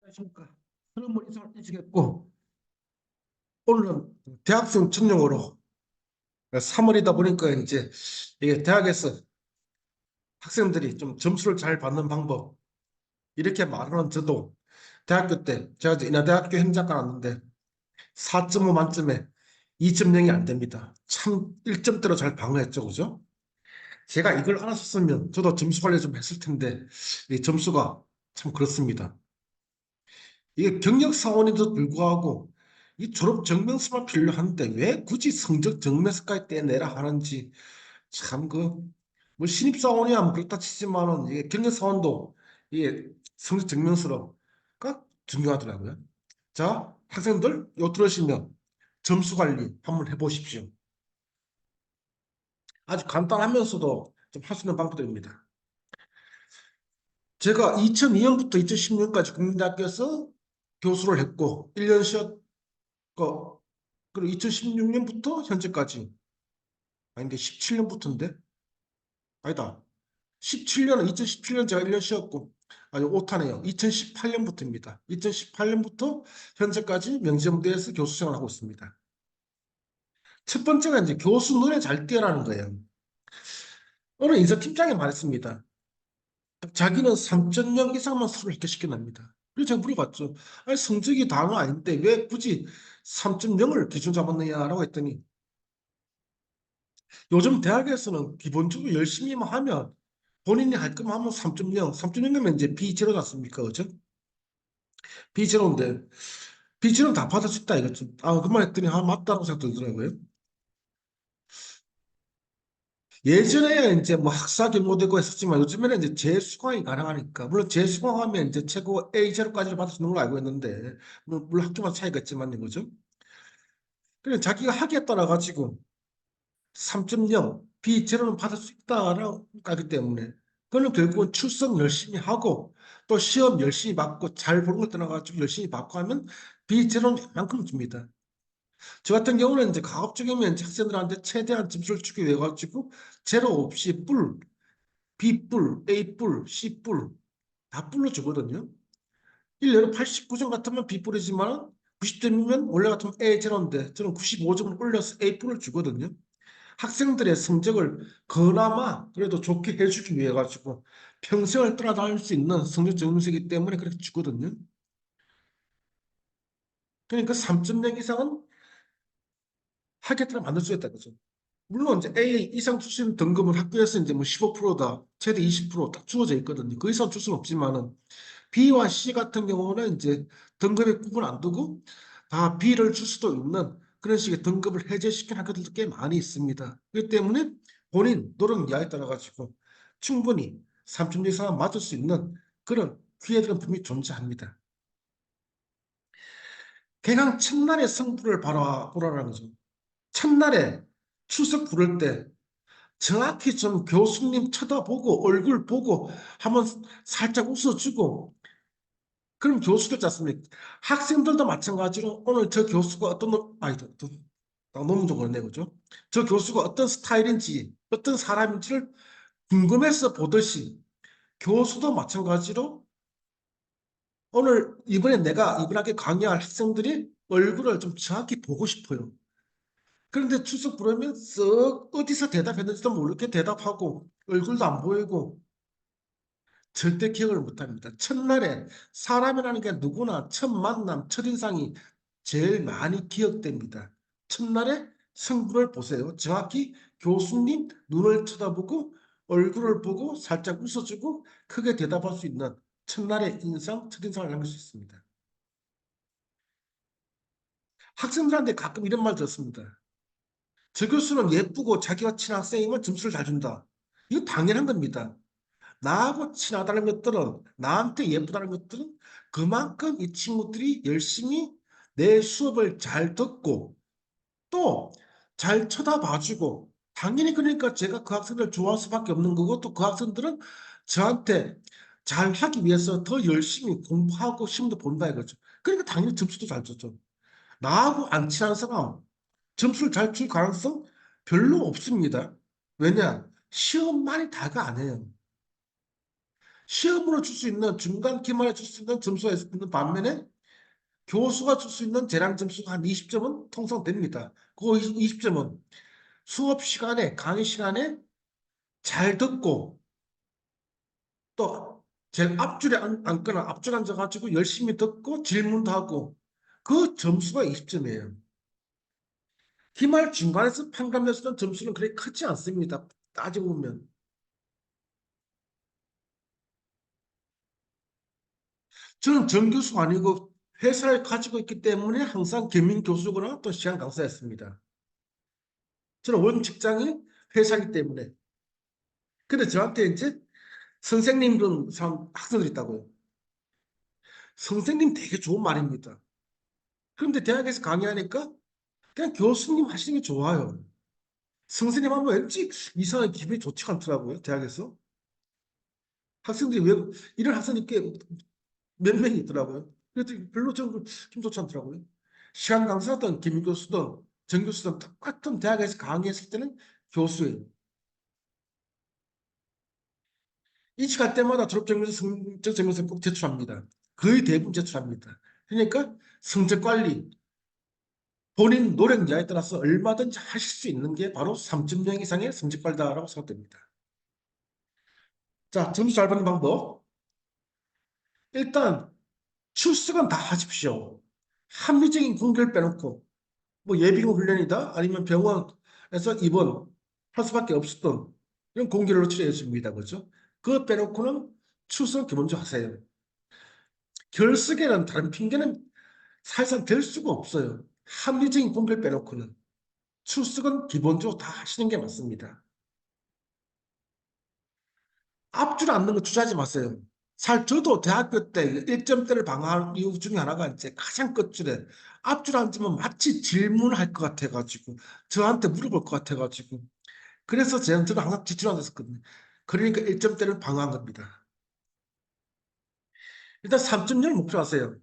안녕하십니까. 흐름을 인상을 일찍했고, 오늘은 대학생 전용으로 3월이다 보니까 이제 이게 대학에서 학생들이 좀 점수를 잘 받는 방법, 이렇게 말하는 저도 대학교 때, 제가 이제 인하대학교 행정과 나왔는데 4.5 만점에 2.0이 안 됩니다. 참 1점대로 잘 방어했죠, 그죠? 제가 이걸 알았었으면 저도 점수 관리 좀 했을 텐데, 이 점수가 참 그렇습니다. 이게 경력 사원에도 불구하고 이 졸업 증명서만 필요한데 왜 굳이 성적 증명서까지 떼내라 하는지 참 뭐 신입 사원이야 뭐 그렇다 치지만은 이게 경력 사원도 이게 성적 증명서가 중요하더라고요. 자, 학생들 요 들으시면 점수 관리 한번 해보십시오. 아주 간단하면서도 좀 할 수 있는 방법들입니다. 제가 2002년부터 2010년까지 국민대학교에서 교수를 했고 1년 쉬었고 그리고 2016년부터 현재까지 아닌데 17년부터인데 아니다 17년은 2017년 제가 1년 쉬었고 아니 오타네요. 2018년부터입니다. 2018년부터 현재까지 명지대에서 교수 생활을 하고 있습니다. 첫 번째가 이제 교수 눈에 잘 띄어라는 거예요. 어느 인사팀장이 말했습니다. 자기는 3.0 이상만 서로 이렇게 시켜납니다. 그래서 제가 물어봤죠. 아니 성적이 다는 아닌데 왜 굳이 3.0을 기준 잡았느냐라고 했더니 요즘 대학에서는 기본적으로 열심히만 하면 본인이 할 거면 하면 3.0, 3.0이면 이제 B0지 않습니까? 그죠? B0인데, B0는 다 받을 수 있다 이거죠. 아, 그 말 했더니, 아, 맞다고 생각 들더라고요. 예전에 이제 뭐 학사 경로되고 했었지만 요즘에는 이제 재수강이 가능하니까, 물론 재수강하면 이제 최고 A0까지 받을 수 있는 걸로 알고 있는데, 물론 학교마다 차이가 있지만, 이거죠. 그냥 자기가 하기에 따라 가지고 3.0, B0는 받을 수 있다라고 하기 때문에 그거는 결국은 출석 열심히 하고 또 시험 열심히 받고 잘 보는 걸 떠나가지고 열심히 받고 하면 B0는 웬만큼 줍니다. 저 같은 경우는 이제 가급적이면 이제 학생들한테 최대한 점수를 주기 위해 가지고 제로 없이 뿔, B뿔, A뿔, C뿔 다 뿔로 주거든요. 일례로 89점 같으면 B뿔이지만 90점이면 원래 같으면 A0인데 저는 95점을 올려서 A뿔을 주거든요. 학생들의 성적을 그나마 그래도 좋게 해주기 위해 가지고 평생을 따라다닐 수 있는 성적 증명서이기 때문에 그렇게 주거든요. 그러니까 3.0 이상은 하겠다면 만들 수 있다 그죠. 물론 이제 A 이상 출신 등급은 학교에서 이제 뭐 15%다 최대 20%딱 주어져 있거든요. 그 이상 줄 수는 없지만은 B와 C 같은 경우는 이제 등급에 구분 안 두고 다 B를 줄 수도 있는 그런 식의 등급을 해제시킨 학교들도 꽤 많이 있습니다. 그렇기 때문에 본인 노력 여하에 따라 가지고 충분히 3점 이상 맞을 수 있는 그런 기회들은 분명히 존재합니다. 개강 첫날의 승부를 보라는 거죠. 첫날에 출석 부를 때 정확히 좀 교수님 쳐다보고 얼굴 보고 한번 살짝 웃어주고 그럼 교수도 있지 않습니까? 학생들도 마찬가지로 오늘 저 교수가 어떤 아니 너무 좀 그렇네 그죠? 저 교수가 어떤 스타일인지 어떤 사람인지를 궁금해서 보듯이 교수도 마찬가지로 오늘 이번에 내가 이분에게 강의할 학생들이 얼굴을 좀 정확히 보고 싶어요. 그런데 출석 부르면 썩 어디서 대답했는지도 모르게 대답하고 얼굴도 안 보이고 절대 기억을 못합니다. 첫날에 사람이라는 게 누구나 첫 만남, 첫인상이 제일 많이 기억됩니다. 첫날에 승부를 보세요. 정확히 교수님 눈을 쳐다보고 얼굴을 보고 살짝 웃어주고 크게 대답할 수 있는 첫날의 인상, 첫인상을 남길 수 있습니다. 학생들한테 가끔 이런 말 들었습니다. 저 교수는 예쁘고 자기와 친한 학생이면 점수를 잘 준다. 이거 당연한 겁니다. 나하고 친하다는 것들은 나한테 예쁘다는 것들은 그만큼 이 친구들이 열심히 내 수업을 잘 듣고 또 잘 쳐다봐주고 당연히 그러니까 제가 그 학생들 좋아할 수밖에 없는 거고 또 그 학생들은 저한테 잘 하기 위해서 더 열심히 공부하고 시험도 본다 이거죠. 그러니까 당연히 점수도 잘 줬죠. 나하고 안 친한 사람 점수를 잘 줄 가능성 별로 없습니다. 왜냐? 시험만이 다가 아니에요. 시험으로 줄 수 있는 중간 기말에 줄 수 있는 점수가 있는 반면에 교수가 줄 수 있는 재량 점수가 한 20점은 통상 됩니다. 그 20점은 수업 시간에 강의 시간에 잘 듣고 또 제일 앞줄에 앉거나 앞줄 앉아가지고 열심히 듣고 질문도 하고 그 점수가 20점이에요. 기말 중간에서 판가름 냈던 점수는 그렇게 크지 않습니다. 따지고 보면. 저는 정교수가 아니고 회사를 가지고 있기 때문에 항상 겸임 교수거나 또 시간 강사였습니다. 저는 원 직장이 회사이기 때문에. 근데 저한테 이제 선생님 그런 학생들이 있다고요. 선생님 되게 좋은 말입니다. 그런데 대학에서 강의하니까 그냥 교수님 하시는 게 좋아요. 선생님 하면 왠지 이상하게 기분이 좋지가 않더라고요. 대학에서. 학생들이 왜 이런 학생이 몇 명이 있더라고요. 그래도 별로 저는 기분 좋지 않더라고요. 시간 강사든 김 교수든 정 교수든 똑같은 대학에서 강의했을 때는 교수예요. 이직할 때마다 졸업증명서, 성적 증명서 꼭 제출합니다. 거의 대부분 제출합니다. 그러니까 성적 관리, 본인 노력량에 따라서 얼마든지 하실 수 있는 게 바로 3.0 이상의 성적 관리다라고 생각됩니다. 자, 점수 잘 받는 방법. 일단 출석은 다 하십시오. 합리적인 공개를 빼놓고 뭐 예비군 훈련이다 아니면 병원에서 입원할 수밖에 없었던 이런 공개로 치료해 줍니다. 그렇죠? 그거 빼놓고는 출석 기본적으로 하세요. 결석에는 다른 핑계는 사실상 될 수가 없어요. 합리적인 공개를 빼놓고는 출석은 기본적으로 다 하시는 게 맞습니다. 앞줄 앉는 거 투자하지 마세요. 저도 대학교 때 1점대를 방어한 이유 중에 하나가 이제 가장 끝줄에 앞줄 앉으면 마치 질문할 것 같아가지고 저한테 물어볼 것 같아가지고 그래서 저는 항상 뒷줄 앉았었거든요. 그러니까 1점대를 방어한 겁니다. 일단 3.0을 목표로 하세요.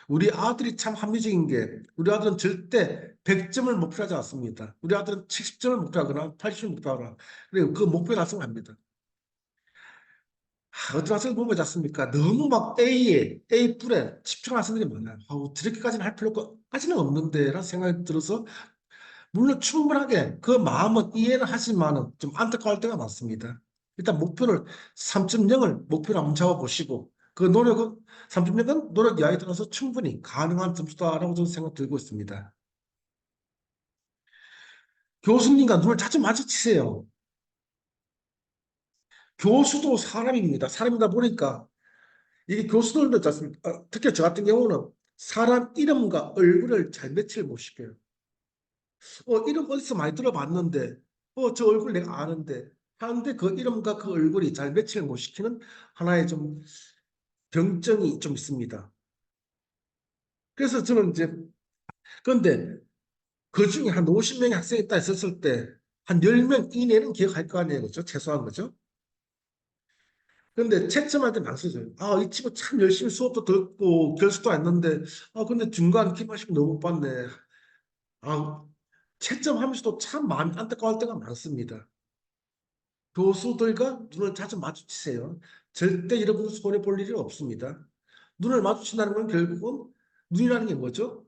우리 아들이 참 합리적인 게 우리 아들은 절대 100점을 목표로 하지 않습니다. 우리 아들은 70점을 목표하거나 80점을 목표하거나 그리고 그 목표 달성을 합니다. 어떤 학생을 보면 그렇지 않습니까? 너무 막 A 뿔에 집중하는 학생들이 많아요. 저렇게까지는 할 필요까지는 없는데 라는 생각이 들어서 물론 충분하게 그 마음은 이해는 하지만은 좀 안타까울 때가 많습니다. 일단 목표를 3.0을 목표로 한번 잡아보시고 그 노력은 3.0은 노력 이하에 따라서 충분히 가능한 점수다라고 저는 생각 들고 있습니다. 교수님과 눈을 자주 마주치세요. 교수도 사람입니다. 사람이다 보니까 이게 교수들도 있지 않습니까? 특히 저 같은 경우는 사람 이름과 얼굴을 잘 매치를 못 시켜요. 이름 어디서 많이 들어봤는데, 저 얼굴 내가 아는데, 하는데 그 이름과 그 얼굴이 잘 매치를 못 시키는 하나의 좀 병증이 좀 있습니다. 그래서 저는 이제, 그런데 그 중에 한 50명의 학생이 있다 했었을 때, 한 10명 이내는 기억할 거 아니에요. 그죠? 최소한 거죠? 근데 채점할 때 망설여져요. 이 친구 참 열심히 수업도 듣고 결석도 했는데, 근데 중간 기말심 너무 못 봤네. 아, 채점하면서도 참 마음이 안타까울 때가 많습니다. 교수들과 눈을 자주 마주치세요. 절대 여러분 손해 볼 일이 없습니다. 눈을 마주친다는 건 결국은 눈이라는 게 뭐죠?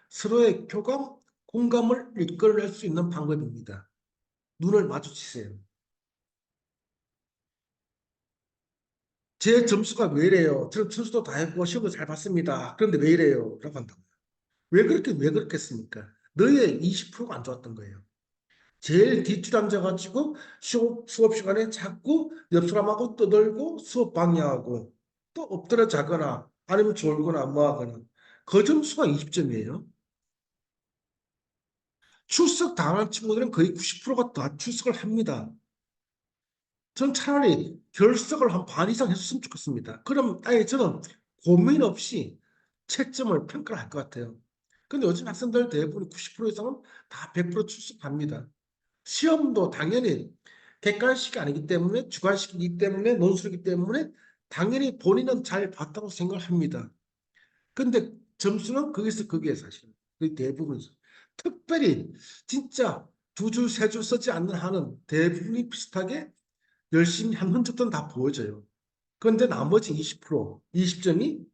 서로의 교감, 공감을 이끌어낼 수 있는 방법입니다. 눈을 마주치세요. 제 점수가 왜 이래요? 저는 점수도 다 했고 시험도 잘 봤습니다. 그런데 왜 이래요? 라고 한다고요. 왜 그렇겠습니까? 너의 20%가 안 좋았던 거예요. 제일 뒷줄 앉아가지고 수업 시간에 자꾸 옆 사람하고 떠들고 수업 방해하고 또 엎드려 자거나 아니면 졸거나 뭐 하거나 그 점수가 20점이에요. 출석 당한 친구들은 거의 90%가 다 출석을 합니다. 전 차라리 결석을 한 반 이상 했으면 좋겠습니다. 그럼 아예 저는 고민 없이 채점을 평가를 할 것 같아요. 근데 요즘 학생들 대부분 90% 이상은 다 100% 출석합니다. 시험도 당연히 객관식이 아니기 때문에 주관식이기 때문에 논술이기 때문에 당연히 본인은 잘 봤다고 생각합니다. 근데 점수는 거기에 사실 거의 대부분 특별히 진짜 두 줄, 세 줄 쓰지 않는 한은 대부분이 비슷하게 열심히 한 흔적들은 다 보여져요. 그런데 나머지 20%, 20점이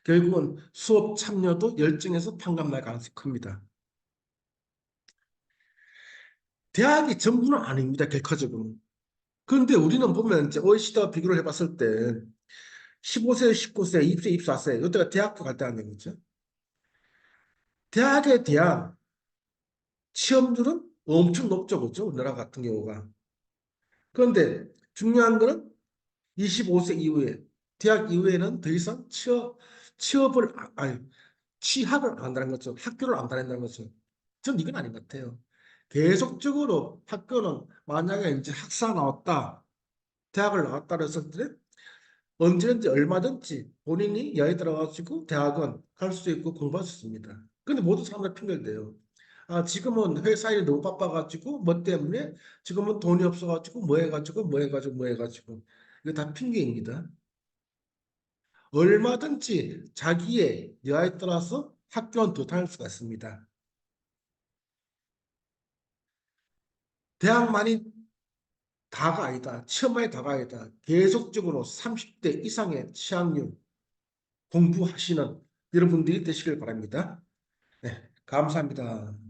결국은 수업 참여도 열정에서 판가날 가능성이 큽니다. 대학이 전부는 아닙니다, 결과적으로. 그런데 우리는 보면 이제 OECD와 비교를 해봤을 때 15세, 19세, 20세, 24세 이때가 대학교 갈 때 하는 거죠. 대학에 대한 취업률은 엄청 높죠, 그렇죠? 우리나라 같은 경우가. 그런데 중요한 거는 25세 이후에 대학 이후에는 더 이상 취업을 아니 취학을 안 한다는 거죠. 학교를 안 다닌다는 거죠. 전 이건 아닌 것 같아요. 계속적으로 학교는 만약에 이제 학사 나왔다, 대학을 나왔다 그랬을 때 언제든지 얼마든지 본인이 여기 들어가지고 대학원 갈 수 있고 공부할 수 있습니다. 근데 모든 사람들 핑계를 대요. 아, 지금은 회사 일이 너무 바빠가지고 뭐 때문에 지금은 돈이 없어가지고 뭐 해가지고 뭐 해가지고 뭐 해가지고 이거 다 핑계입니다. 얼마든지 자기의 여하에 따라서 학교는 더 다닐 수가 있습니다. 대학만이 다가 아니다. 취업만이 다가 아니다. 계속적으로 30대 이상의 취학률 공부하시는 여러분들이 되시길 바랍니다. 네, 감사합니다.